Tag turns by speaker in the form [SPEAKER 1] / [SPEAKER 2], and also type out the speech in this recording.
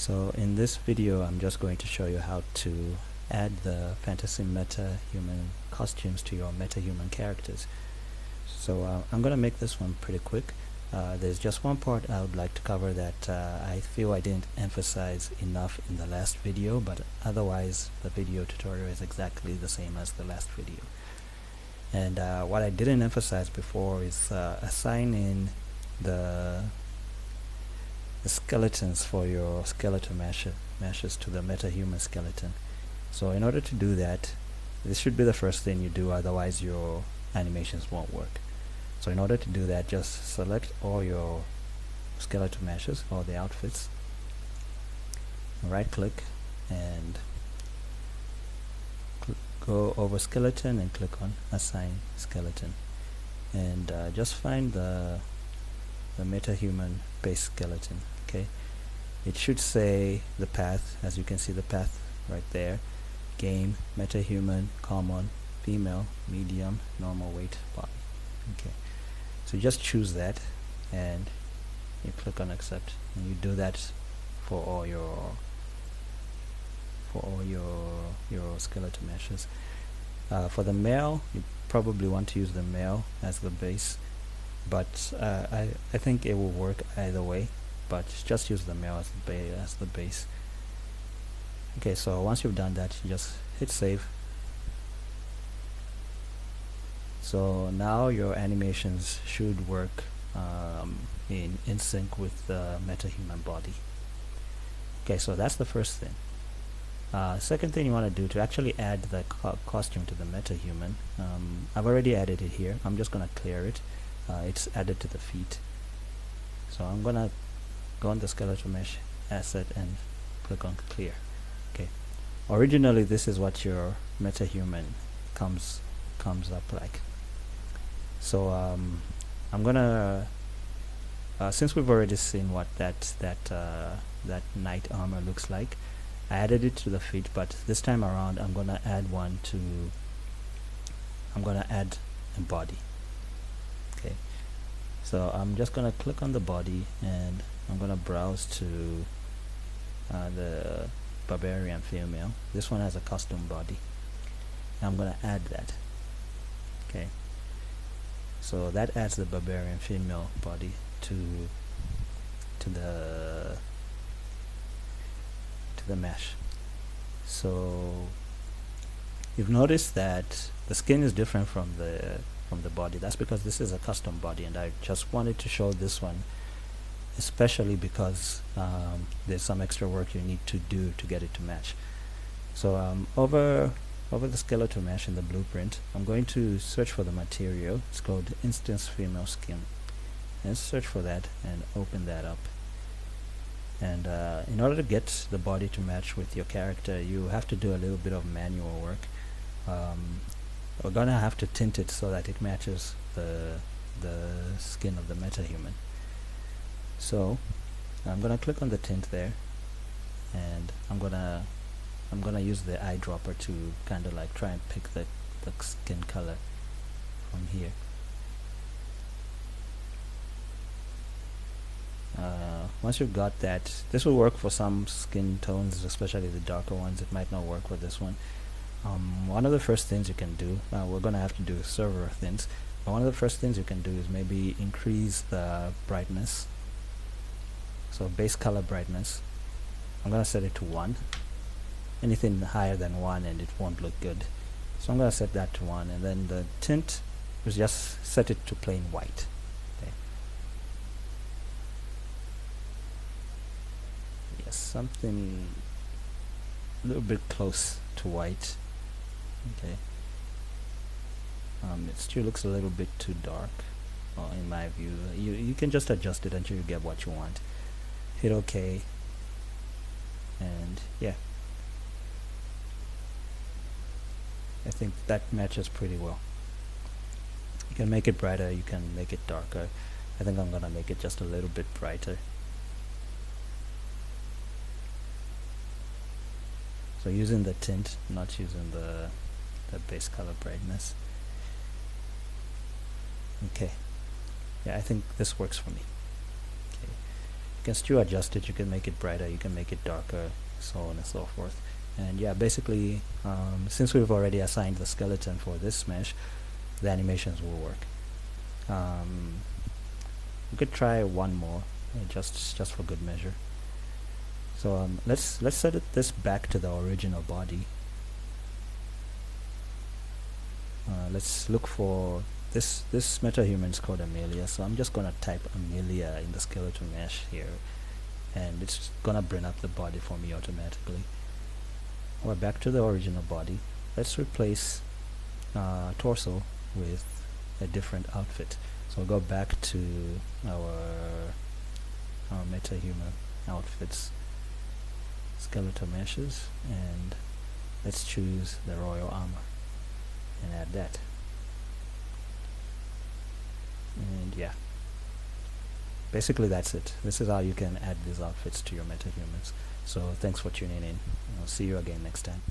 [SPEAKER 1] So in this video I'm just going to show you how to add the fantasy metahuman costumes to your metahuman characters. So I'm gonna make this one pretty quick. There's just one part I would like to cover that I feel I didn't emphasize enough in the last video, but otherwise the video tutorial is exactly the same as the last video. And what I didn't emphasize before is assigning the skeletons for your skeleton meshes to the metahuman skeleton. So in order to do that, this should be the first thing you do, otherwise your animations won't work. So in order to do that, just select all your skeleton meshes or the outfits, right click and go over skeleton and click on assign skeleton, and just find the metahuman base skeleton. Okay, it should say the path, as you can see the path right there: game, metahuman, common, female, medium, normal weight, body. Okay, so just choose that and you click on accept, and you do that for all your skeleton meshes. For the male, you probably want to use the male as the base, but I think it will work either way, but just use the male as the base. Okay, so once you've done that, you just hit save. So now your animations should work in sync with the metahuman body. Okay, so that's the first thing. Second thing you want to do to actually add the costume to the metahuman, I've already added it here. I'm just going to clear it. It's added to the feet. So I'm going to go on the skeletal mesh asset and click on clear. Okay. Originally this is what your metahuman comes up like. So I'm gonna since we've already seen what that knight armor looks like, I added it to the feet, but this time around I'm gonna add a body. Okay, so I'm just gonna click on the body and I'm gonna browse to the barbarian female. This one has a custom body. I'm gonna add that. Okay, so that adds the barbarian female body to the mesh. So you've noticed that the skin is different from the body. That's because this is a custom body, and I just wanted to show this one especially because there's some extra work you need to do to get it to match. So over the skeletal mesh in the blueprint, I'm going to search for the material. It's called instance female skin, and search for that and open that up. And in order to get the body to match with your character, you have to do a little bit of manual work. We're gonna have to tint it so that it matches the skin of the metahuman. So I'm gonna click on the tint there, and I'm gonna use the eyedropper to kind of like try and pick the skin color from here. Once you've got that, this will work for some skin tones, especially the darker ones. It might not work with this one. One of the first things you can do, we're gonna have to do several things, but one of the first things you can do is maybe increase the brightness. So base color brightness, I'm gonna set it to 1. Anything higher than 1 and it won't look good, so I'm gonna set that to 1, and then the tint is just set it to plain white. Okay. Yes, something a little bit close to white. Okay. It still looks a little bit too dark, in my view. You can just adjust it until you get what you want. Hit OK, and yeah, I think that matches pretty well. You can make it brighter, you can make it darker. I think I'm gonna make it just a little bit brighter. So using the tint, not using the base color brightness. Okay, yeah, I think this works for me. Okay. can still adjust it. You can make it brighter, you can make it darker, so on and so forth. And yeah, basically, since we've already assigned the skeleton for this mesh, the animations will work. We could try one more, just for good measure. So let's set this back to the original body. Let's look for this metahuman is called Amelia, so I'm just gonna type Amelia in the skeleton mesh here, and it's gonna bring up the body for me automatically. We're back to the original body. Let's replace torso with a different outfit. So we'll go back to our metahuman outfits, skeletal meshes, and let's choose the royal armor and add that. And yeah, basically that's it. This is how you can add these outfits to your metahumans. So thanks for tuning in. I'll see you again next time.